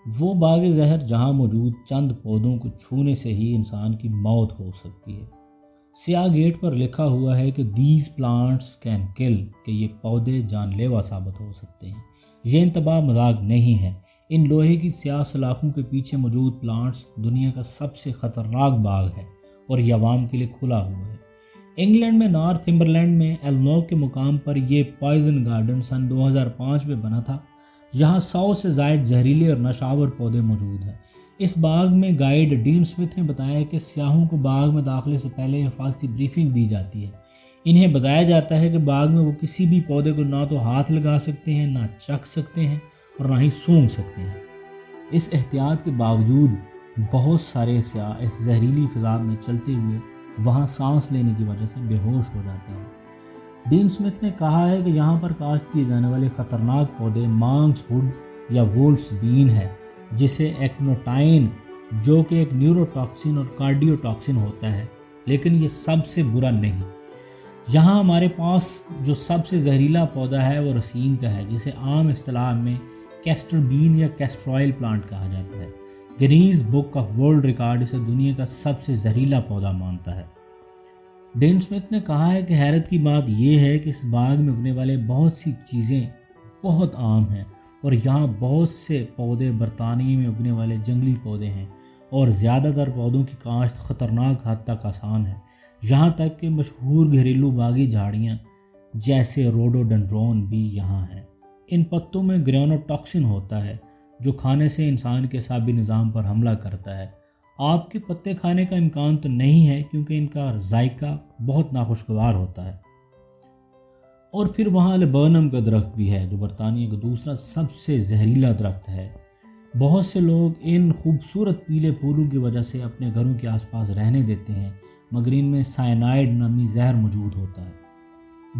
وہ باغ زہر جہاں موجود چند پودوں کو چھونے سے ہی انسان کی موت ہو سکتی ہے۔ سیاہ گیٹ پر لکھا ہوا ہے کہ دیز پلانٹس کین کل، کہ یہ پودے جان لیوا ثابت ہو سکتے ہیں۔ یہ انتباہ مذاق نہیں ہے۔ ان لوہے کی سیاہ سلاخوں کے پیچھے موجود پلانٹس دنیا کا سب سے خطرناک باغ ہے اور یہ عوام کے لیے کھلا ہوا ہے۔ انگلینڈ میں نارتھ امبرلینڈ میں ایلنوک کے مقام پر یہ پوائزن گارڈن سن 2005 میں بنا تھا۔ یہاں 100 سے زائد زہریلے اور نشاور پودے موجود ہیں۔ اس باغ میں گائیڈ ڈین سمتھ نے بتایا کہ سیاحوں کو باغ میں داخلے سے پہلے حفاظتی بریفنگ دی جاتی ہے۔ انہیں بتایا جاتا ہے کہ باغ میں وہ کسی بھی پودے کو نہ تو ہاتھ لگا سکتے ہیں، نہ چکھ سکتے ہیں اور نہ ہی سونگھ سکتے ہیں۔ اس احتیاط کے باوجود بہت سارے سیاح اس زہریلی فضا میں چلتے ہوئے وہاں سانس لینے کی وجہ سے بے ہوش ہو جاتے ہیں۔ ڈین سمتھ نے کہا ہے کہ یہاں پر کاشت کیے جانے والے خطرناک پودے مانگس ووڈ یا وولفز بین ہے، جسے ایکنوٹائن، جو کہ ایک نیوروٹاکسن اور کارڈیوٹاکسن ہوتا ہے، لیکن یہ سب سے برا نہیں۔ یہاں ہمارے پاس جو سب سے زہریلا پودا ہے وہ رسین کا ہے، جسے عام اصطلاح میں کیسٹر بین یا کیسٹر آئل پلانٹ کہا جاتا ہے۔ Guinness book of world record اسے دنیا کا سب سے زہریلا پودا مانتا ہے۔ ڈین سمتھ نے کہا ہے کہ حیرت کی بات یہ ہے کہ اس باغ میں اگنے والے بہت سی چیزیں بہت عام ہیں، اور یہاں بہت سے پودے برطانیہ میں اگنے والے جنگلی پودے ہیں، اور زیادہ تر پودوں کی کاشت خطرناک حد تک آسان ہے، یہاں تک کہ مشہور گھریلو باغی جھاڑیاں جیسے روڈوڈنڈرون بھی یہاں ہیں۔ ان پتوں میں گرینوٹاکسن ہوتا ہے جو کھانے سے انسان کے اعصابی نظام پر حملہ کرتا ہے۔ آپ کے پتے کھانے کا امکان تو نہیں ہے کیونکہ ان کا ذائقہ بہت ناخوشگوار ہوتا ہے۔ اور پھر وہاں لیبرنم کا درخت بھی ہے جو برطانیہ کا دوسرا سب سے زہریلا درخت ہے۔ بہت سے لوگ ان خوبصورت پیلے پھولوں کی وجہ سے اپنے گھروں کے آس پاس رہنے دیتے ہیں، مگر ان میں سائنائڈ نامی زہر موجود ہوتا ہے۔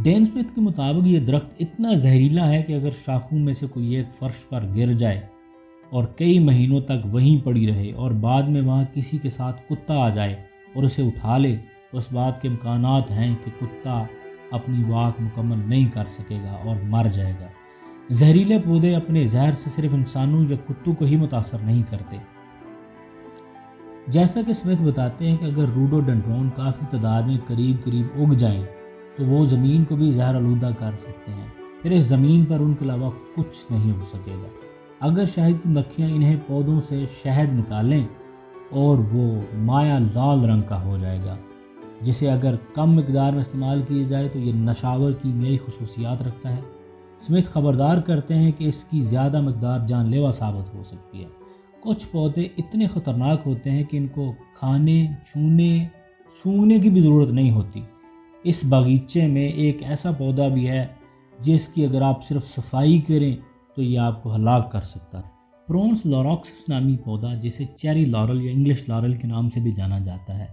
ڈین سمتھ کے مطابق یہ درخت اتنا زہریلا ہے کہ اگر شاخوں میں سے کوئی ایک فرش پر گر جائے اور کئی مہینوں تک وہیں پڑی رہے اور بعد میں وہاں کسی کے ساتھ کتا آ جائے اور اسے اٹھا لے، تو اس بات کے امکانات ہیں کہ کتا اپنی واک مکمل نہیں کر سکے گا اور مر جائے گا۔ زہریلے پودے اپنے زہر سے صرف انسانوں یا کتوں کو ہی متاثر نہیں کرتے۔ جیسا کہ سمتھ بتاتے ہیں کہ اگر روڈوڈنڈرون کافی تعداد میں قریب اگ جائیں تو وہ زمین کو بھی زہر آلودہ کر سکتے ہیں، پھر اس زمین پر ان کے علاوہ کچھ نہیں ہو سکے گا۔ اگر شہد کی مکھیاں انہیں پودوں سے شہد نکالیں اور وہ مایا لال رنگ کا ہو جائے گا، جسے اگر کم مقدار میں استعمال کیا جائے تو یہ نشاور کیمیائی خصوصیات رکھتا ہے۔ سمتھ خبردار کرتے ہیں کہ اس کی زیادہ مقدار جان لیوا ثابت ہو سکتی ہے۔ کچھ پودے اتنے خطرناک ہوتے ہیں کہ ان کو کھانے، چھونے، سونگھنے کی بھی ضرورت نہیں ہوتی۔ اس باغیچے میں ایک ایسا پودا بھی ہے جس کی اگر آپ صرف صفائی کریں تو یہ آپ کو ہلاک کر سکتا ہے۔ پرونس لوراکسس نامی پودا، جسے چیری لارل یا انگلش لارل کے نام سے بھی جانا جاتا ہے،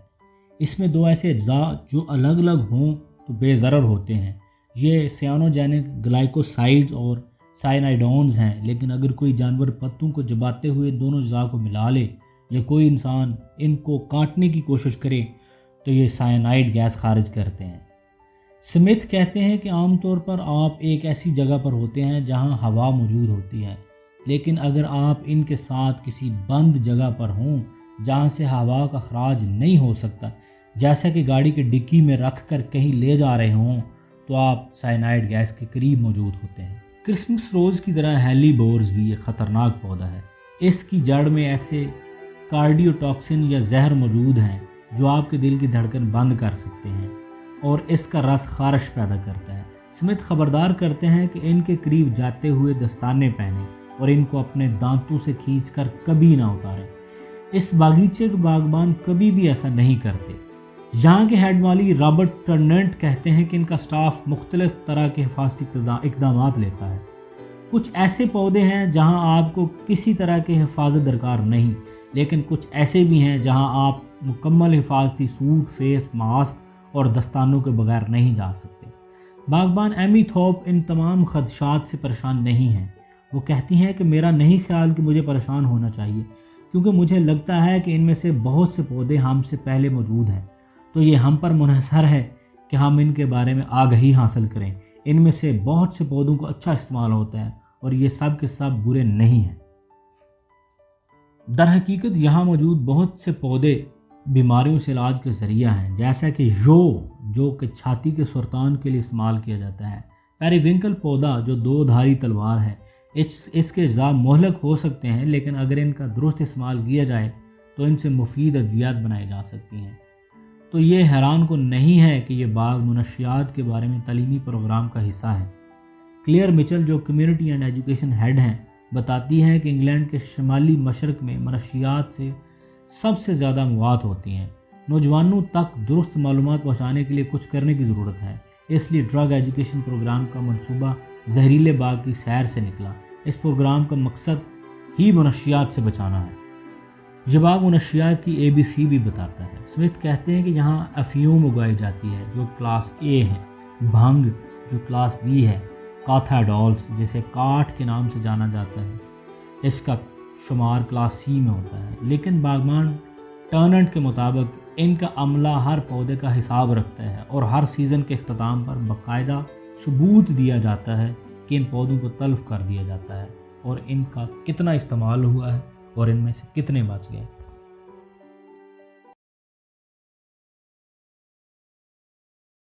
اس میں دو ایسے اجزاء جو الگ الگ ہوں تو بے ضرر ہوتے ہیں۔ یہ سیانوجینک گلائکوسائڈز اور سائنائڈونز ہیں، لیکن اگر کوئی جانور پتوں کو چباتے ہوئے دونوں اجزاء کو ملا لے یا کوئی انسان ان کو کاٹنے کی کوشش کرے تو یہ سائنائڈ گیس خارج کرتے ہیں۔ سمتھ کہتے ہیں کہ عام طور پر آپ ایک ایسی جگہ پر ہوتے ہیں جہاں ہوا موجود ہوتی ہے، لیکن اگر آپ ان کے ساتھ کسی بند جگہ پر ہوں جہاں سے ہوا کا اخراج نہیں ہو سکتا، جیسا کہ گاڑی کے ڈکی میں رکھ کر کہیں لے جا رہے ہوں، تو آپ سائنائڈ گیس کے قریب موجود ہوتے ہیں۔ کرسمس روز کی طرح ہیلی بورز بھی ایک خطرناک پودا ہے۔ اس کی جڑ میں ایسے کارڈیوٹاکسن یا زہر موجود ہیں جو آپ کے دل کی دھڑکن بند کر سکتے ہیں، اور اس کا رس خارش پیدا کرتا ہے۔ سمتھ خبردار کرتے ہیں کہ ان کے قریب جاتے ہوئے دستانے پہنیں اور ان کو اپنے دانتوں سے کھینچ کر کبھی نہ اتاریں۔ اس باغیچے کے باغبان کبھی بھی ایسا نہیں کرتے۔ یہاں کے ہیڈ والی رابرٹ ٹرننٹ کہتے ہیں کہ ان کا سٹاف مختلف طرح کے حفاظتی اقدامات لیتا ہے۔ کچھ ایسے پودے ہیں جہاں آپ کو کسی طرح کی حفاظت درکار نہیں، لیکن کچھ ایسے بھی ہیں جہاں آپ مکمل حفاظتی سوٹ، فیس ماسک اور دستانوں کے بغیر نہیں جا سکتے۔ باغبان ایمی تھوپ ان تمام خدشات سے پریشان نہیں ہیں۔ وہ کہتی ہیں کہ میرا نہیں خیال کہ مجھے پریشان ہونا چاہیے، کیونکہ مجھے لگتا ہے کہ ان میں سے بہت سے پودے ہم سے پہلے موجود ہیں، تو یہ ہم پر منحصر ہے کہ ہم ان کے بارے میں آگہی حاصل کریں۔ ان میں سے بہت سے پودوں کو اچھا استعمال ہوتا ہے اور یہ سب کے سب برے نہیں ہیں۔ در حقیقت یہاں موجود بہت سے پودے بیماریوں سے علاج کے ذریعہ ہیں، جیسا کہ جو کہ چھاتی کے سرطان کے لیے استعمال کیا جاتا ہے۔ پیریونکل پودا جو 2 دھاری تلوار ہے، اس کے اجزاء مہلک ہو سکتے ہیں، لیکن اگر ان کا درست استعمال کیا جائے تو ان سے مفید ادویات بنائی جا سکتی ہیں۔ تو یہ حیران کن نہیں ہے کہ یہ باغ منشیات کے بارے میں تعلیمی پروگرام کا حصہ ہے۔ کلیئر مچل جو کمیونٹی اینڈ ایجوکیشن ہیڈ ہیں بتاتی ہیں کہ انگلینڈ کے شمالی مشرق میں منشیات سے سب سے زیادہ مواد ہوتی ہیں۔ نوجوانوں تک درست معلومات پہنچانے کے لیے کچھ کرنے کی ضرورت ہے، اس لیے ڈرگ ایجوکیشن پروگرام کا منصوبہ زہریلے باغ کی سیر سے نکلا۔ اس پروگرام کا مقصد ہی منشیات سے بچانا ہے۔ یہ باغ منشیات کی ABC بھی بتاتا ہے۔ اسمتھ کہتے ہیں کہ یہاں افیوم اگائی جاتی ہے جو کلاس A ہے، بھنگ جو کلاس B ہے، کاتھاڈالس جسے کاٹھ کے نام سے جانا جاتا ہے، اس کا شمار کلاس C میں ہوتا ہے، لیکن باغبان ٹرننٹ کے مطابق ان کا عملہ ہر پودے کا حساب رکھتا ہے اور ہر سیزن کے اختتام پر باقاعدہ ثبوت دیا جاتا ہے کہ ان پودوں کو تلف کر دیا جاتا ہے اور ان کا کتنا استعمال ہوا ہے اور ان میں سے کتنے بچ گئے۔